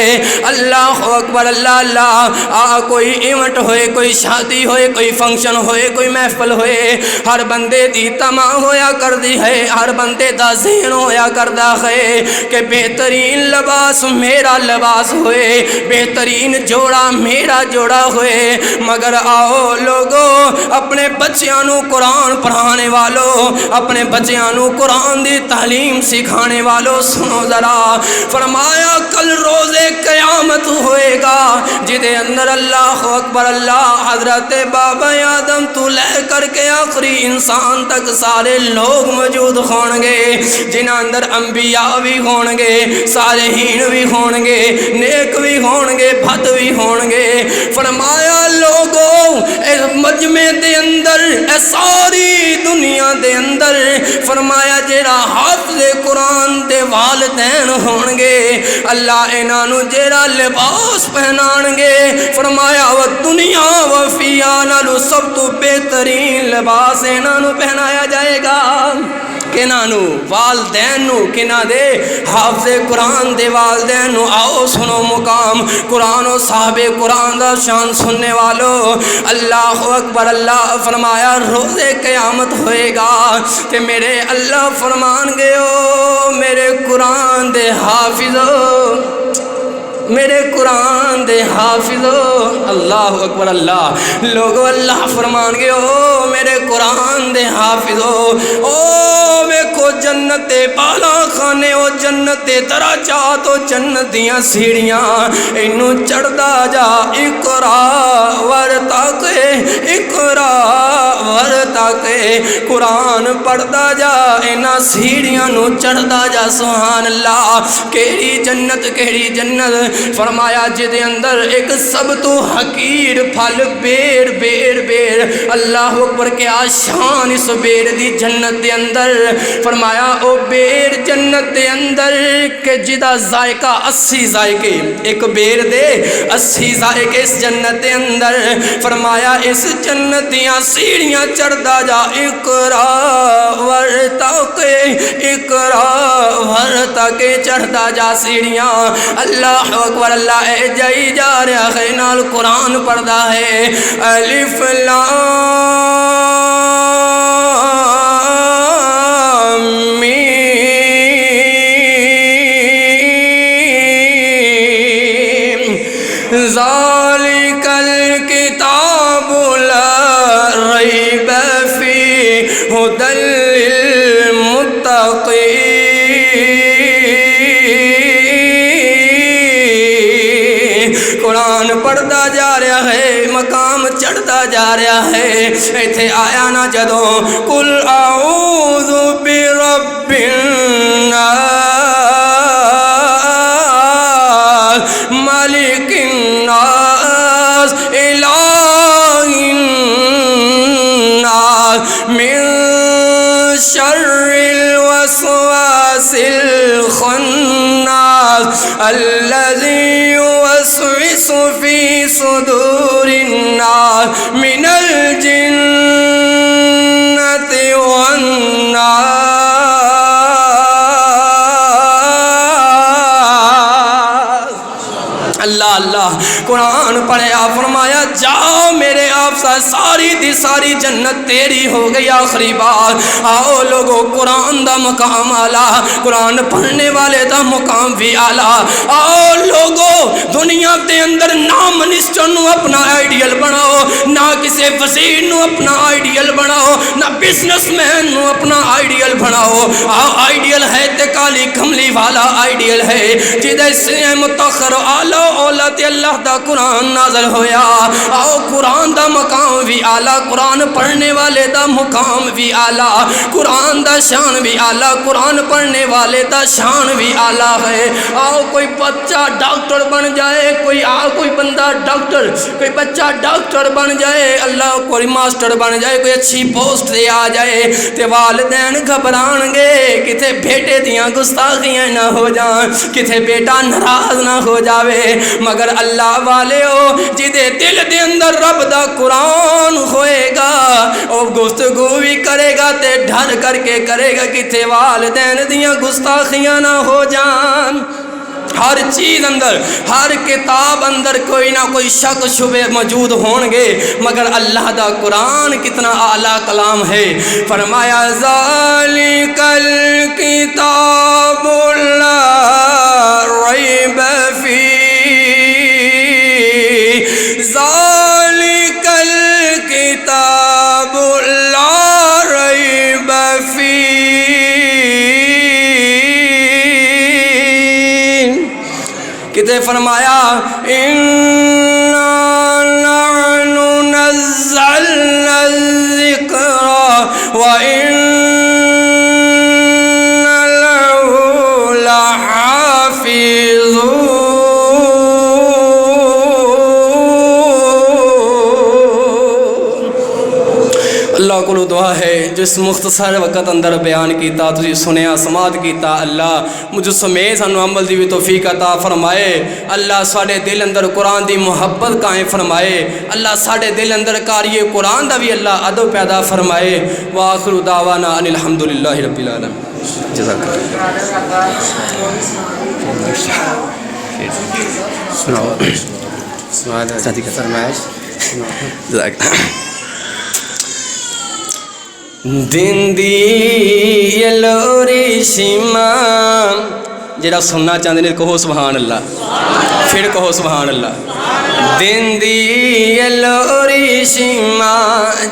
اللہ اکبر، اللہ اللہ۔ کوئی ایونٹ ہوئے، کوئی شادی ہوئے، کوئی فنکشن ہوئے، کوئی محفل ہوئے، ہر بندے دی تما ہویا کر دی ہے، ہر بندے دا ذہن ہویا کردا ہے کہ بہترین لباس میرا لباس ہوئے، بہترین جوڑا میرا جوڑا ہوئے۔ مگر آؤ لوگو اپنے بچیاں نو قرآن پڑھانے والوں، اپنے بچیاں نو قرآن دی تعلیم سکھانے والوں سنو ذرا۔ فرمایا کل روز قیامت ہوئے گا جدے اندر اللہ اکبر اللہ، حضرت بابا آدم تو لے کر کے آخری انسان تک سارے لوگ موجود ہون گے، جنہاں اندر انبیاء بھی ہون گے، صالحین بھی ہون گے، نیک بھی ہون گے، بد بھی ہون گے۔ فرمایا لوگوں اس مجمع دے اندر، اے ساری دنیا دے اندر، فرمایا جیڑا حافظ قرآن دے والدین ہون گے، اللہ انہاں نو جیڑا لباس پہنان گے، فرمایا وہ دنیا و فیہا نالو سب تو بہترین لباس انہاں نو پہنایا جائے گا۔ کنہاں نو؟ والدین نو۔ کنہاں دے؟ حافظ قرآن دے والدین نو۔ آؤ سنو مقام قرآن و صاحب قرآن دا شان سننے والو، اللہ اکبر اللہ۔ فرمایا روز قیامت ہوئے گا کہ میرے اللہ فرمان گے او میرے قرآن دے حافظو، میرے قرآن دے حافظو، اللہ اکبر اللہ۔ لوگو اللہ فرمان گے او میرے قرآن دے حافظو، او ویکھو جنت دے بالا خانے، او جنت دے درجات، او جنت دیاں سیڑھیاں، اینو چڑھدا جا، اقرا ورتقے، اقرا ورتقے، قرآن پڑھدا جا، اینا سیڑھیاں نو چڑھدا جا۔ سبحان اللہ، کیڑی جنت، کیڑی جنت۔ فرمایا جدے اندر ایک سب تو حقیر پھل بیر بیر بیر، اللہ اکبر کیا شان اس بیر دی جنت دے اندر۔ فرمایا او بیر جنت جنت دے اندر کہ جدا ذائقہ 80 ذائقے ایک بیر دے 80 ذائقے اس جنت دے اندر فرمایا اس جنت دیاں سیڑھیاں چڑھدا جا اقرا ورتقی اقرا ورتقی چڑھدا جا سیڑھیاں اللہ اکبر اللہ اے جائی جا رہا ہے نال قرآن پڑھدا ہے الف لام میم ذالک الکتاب لا ریب فیہ ھدی للمتقین قرآن پڑھدا جا رہا ہے مقام چڑھتا جا رہا ہے ایتھے آیا نا جدوں قل اعوذ برب الناس ملک الناس الہ الناس من شر الوسواس الخناس الذي يوسوس في صدور الناس من الجنة والناس اللہ اللہ قرآن پڑھے فرمایا جاؤ میرے آپ ساری دی ساری جنت تیری ہو گئی آخری بار آؤ لوگو قرآن دا مقام آلہ قرآن پڑھنے والے دا مقام بھی آلہ آؤ لوگو دنیا دے اندر نہ منسٹر نو اپنا آئیڈیل بناؤ نہ کسی وزیر نو اپنا آئیڈیل بناؤ نہ بزنس مین نو اپنا آئیڈیل بناؤ آؤ آئیڈیل ہے تے کالی کملی والا آئیڈیل ہے جدہ سے متاخر آلہ اولاد اللہ دا قرآن نازل ہویا آؤ قرآن دا مقام بھی آلہ قرآن پڑھنے والے دا مقام بھی آلہ قرآن دا شان بھی آلہ قرآن پڑھنے والے دا شان بھی آلہ ہے آؤ کوئی بچہ ڈاکٹر بن جائے کوئی بندہ ڈاکٹر کوئی بچہ ڈاکٹر بن جائے اللہ کوئی ماسٹر بن جائے کوئی اچھی پوسٹ دے آ جائے تے والدین گھبران گے کتے بیٹے دیاں گستاخیاں نہ ہو جائیں کتے بیٹا ناراض نہ ہو جاوے مگر اللہ والے ہو جدے دل دے اندر رب دا قرآن ہوئے گا او گفتگو بھی کرے گا تے ڈر کر کے کرے گا کتے والدین دیاں گستاخیاں نہ ہو جان ہر چیز اندر ہر کتاب اندر کوئی نہ کوئی شک شبہ موجود ہوں گے مگر اللہ دا قرآن کتنا اعلیٰ کلام ہے فرمایا ذالک الکتاب لا ریب فیہ ذالک الکتاب لا ریب فیہ کتے فرمایا اِنَّا نَحْنُ نَزَّلْنَا الذِّكْرَ وَإِنَّ لَهُ لَحَافِظُونَ اللہ کو دعا ہے جس مختصر وقت اندر بیان کیتا تجھے سنیا سماعت کیتا اللہ مجھے سمیت سانو عمل دی بھی توفیق عطا فرمائے اللہ ساڑے دل اندر قرآن دی محبت قائم فرمائے اللہ ساڑے دل اندر کاری قرآن دا بھی اللہ ادب پیدا فرمائے وآخر دعوانا ان الحمدللہ رب العالمین جزاک فرمائش دن دی یلوری شیما جڑا سننا چاہتے ہیں کہو سبحان اللہ پھر کہو سبحان اللہ دن دی یلوری شیما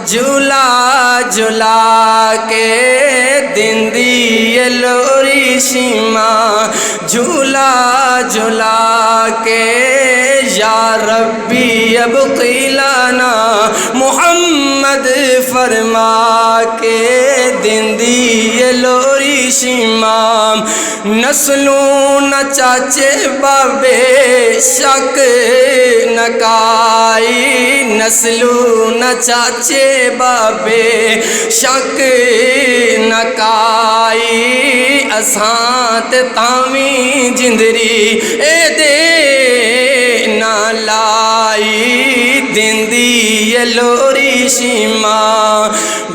جھولا جھولا کے دن دی یلوری شیما جھولا جھولا کے یا ربی ابقی لنا محمد فرما کے دن دی لوری لوری شیمام نسلوں نہ چاچے بابے شک نکائی نسلوں نہ چاچے بابے شک نکائی اساں تے تاویں جندری اے دے نہ لائی دیندی یہ لوری شیماں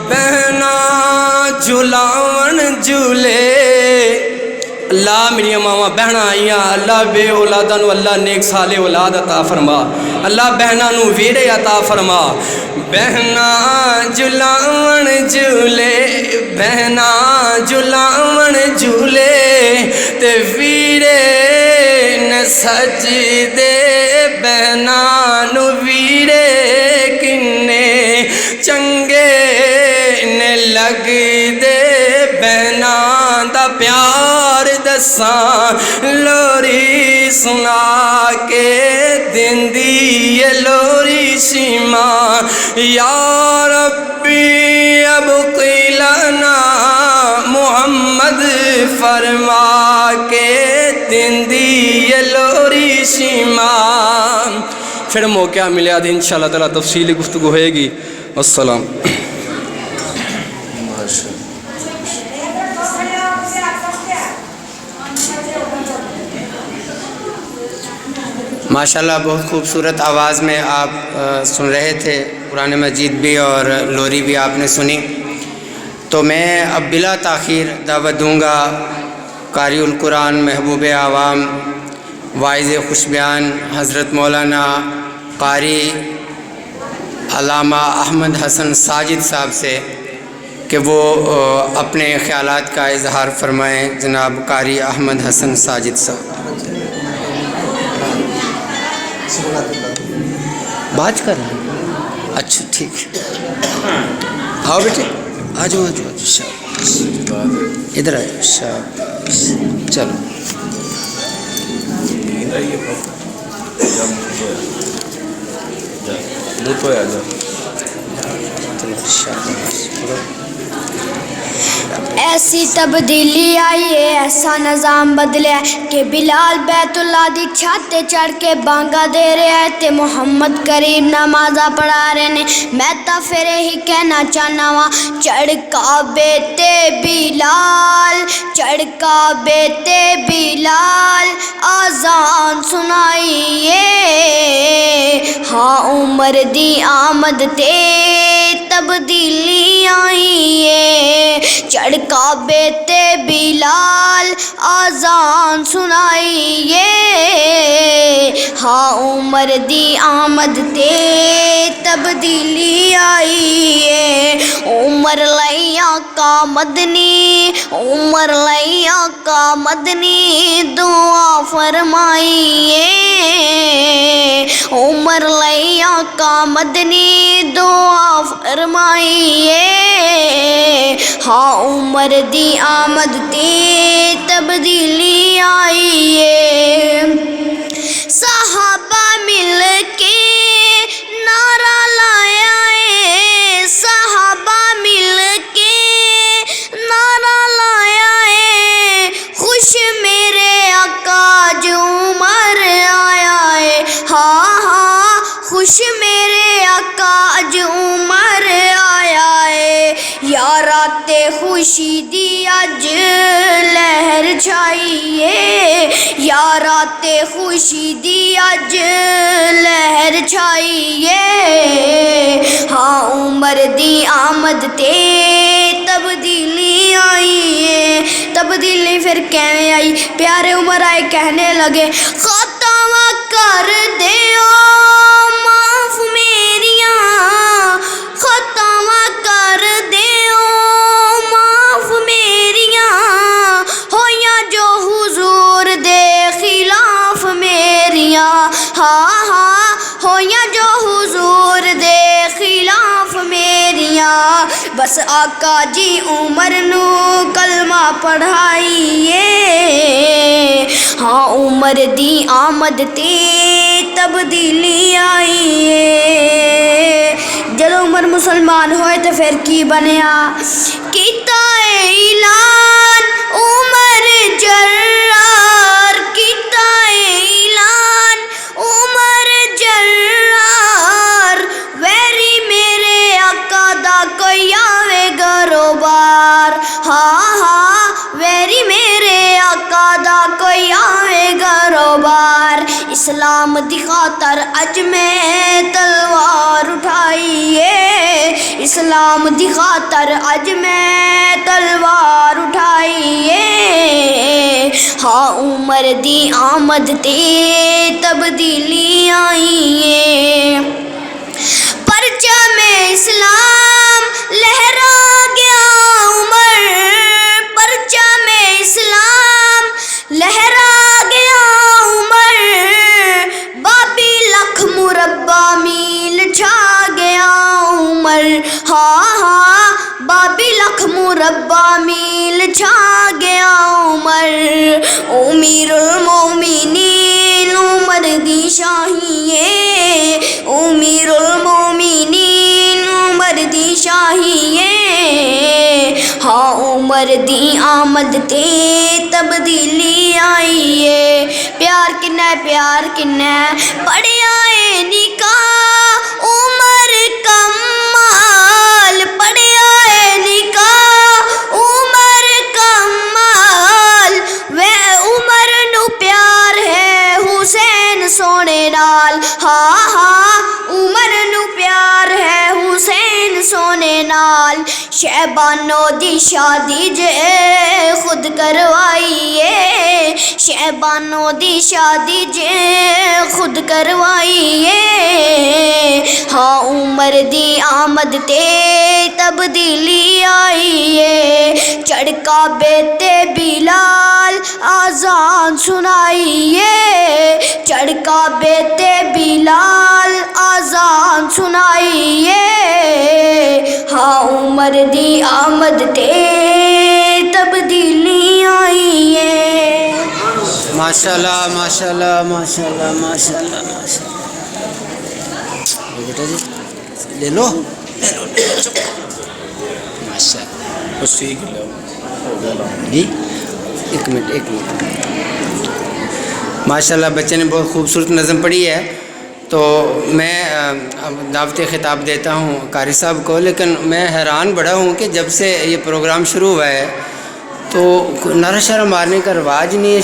بہنا جھلاون جھولے اللہ میری ماما بہنا آئیاں اللہ بے اولادہ نو اللہ نیک سالے اولاد عطا فرما اللہ بہنا نو ویرے عطا فرما بہنا جھلاون جھولے بہنا جھلاون جھولے تے ویرے نے سجدے بہنا نو ویرے کنے چنگے نے لگ دے بہنا دا پیار دساں لوری سنا کے دیندی یہ لوری شیماں یا ربی ابقی لنا محمد فرما کے دیندی یہ لوری شیماں پھر موقع ملے آدھی انشاءاللہ تعالیٰ تفصیلی گفتگو ہوئے گی السلام ماشاءاللہ بہت خوبصورت آواز میں آپ سن رہے تھے قرآن مجید بھی اور لوری بھی آپ نے سنی تو میں اب بلا تاخیر دعوت دوں گا قاری القرآن محبوب عوام واعظ خوش بیان حضرت مولانا قاری علامہ احمد حسن ساجد صاحب سے کہ وہ اپنے خیالات کا اظہار فرمائیں جناب قاری احمد حسن ساجد صاحب بات کر رہے ہیں اچھا ٹھیک ہے آؤ بیٹے آ جاؤ شاباش ادھر آئے شاباش چلو ایسی تبدیلی آئی ہے ایسا نظام بدلے کہ بلال بیت اللہ دی چھت تے چڑھ کے بانگا دے رہے ہیں تے محمد کریم نمازہ پڑھا رہے نے میں تا پھر ہی کہنا چاہنا ہاں چڑھ کعبے تے بلال چڑھ کعبے تے بلال آزان سنائیے ہاں عمر دی آمد تے تبدیلی آئی ہے چڑھ کعبے تے بلال آزان سنائیے ہاں عمر دی آمد تے تبدیلی آئی ہے عمر لیا کا مدنی عمر لیا کا مدنی دعا فرمائیے عمر لیا کا مدنی دعا فرمائیے ہاں عمر دی آمد تے تبدیلی آئی ہے صحابہ مل کے نعرہ لایا ہے صحابہ مل کے نعرہ لایا ہے خوش میرے آقا جو عمر آیا ہے ہاں ہاں خوش میرے آقا جو عمر آیا ہے یارات خوشی دی اج لہر چھائیے یارات خوشی دی اج لہر چھائیے ہاں عمر دی آمد تے تبدیلی آئی ہے تبدیلی پھر کیویں آئی پیارے عمر آئے کہنے لگے خطاواں کر دیو معاف میریاں خطاواں کر دیو معاف میریاں ہویاں جو حضور دے خلاف میریاں ہاں ہاں ہویاں جو حضور دے خلاف میریاں بس آقا جی عمر نو کلمہ پڑھائیے ہاں عمر دی آمد تے تبدیلی آئی ہے جدو عمر مسلمان ہوئے تو پھر کی بنیا کیتا اعلان کوئی آوے گروبار اسلام دی خاطر اج میں تلوار اٹھائیے اسلام دی خاطر اج میں تلوار اٹھائیے ہاں عمر دی آمد تے تبدیلی آئیے پرچم اسلام لہرا گیا عمر پرچم اسلام لہرا گیا عمر بابی لکھ مربع میل چھا گیا عمر ہاں ہاں بابی لکھ مربع میل چھا گیا عمر امیر المومنین عمر دی شاہیے امیر المومنین عمر دی شاہیے ہاں عمر دی آمد تے تبدیلی آئیے پیار کنے پڑھیا اے نکاح عمر کمال پڑھیا اے نکاح عمر کمال وے عمر نو پیار ہے حسین سونے نال ہاں ہاں عمر نو پیار ہے حسین سونے نال شہبانو دی شادی جے خود کروائیے شہبانو دی شادی جے خود کروائیے ہاں عمر دی آمد تے تبدیلی آئیے چڑکا بیتے بلال آزان سنائیے چڑکا بیتے بلال آزان سنائیے ہاں عمر دی آمد تے تبدیلی آئیے ماشاءاللہ ماشاءاللہ ماشاءاللہ ماشاءاللہ ماشاءاللہ بیٹا جی لے لو ماشاءاللہ جی ایک منٹ ماشاءاللہ بچے نے بہت خوبصورت نظم پڑھی ہے تو میں دعوت خطاب دیتا ہوں قاری صاحب کو لیکن میں حیران بڑا ہوں کہ جب سے یہ پروگرام شروع ہوا ہے تو نعرہ شعرہ مارنے کا رواج نہیں ہے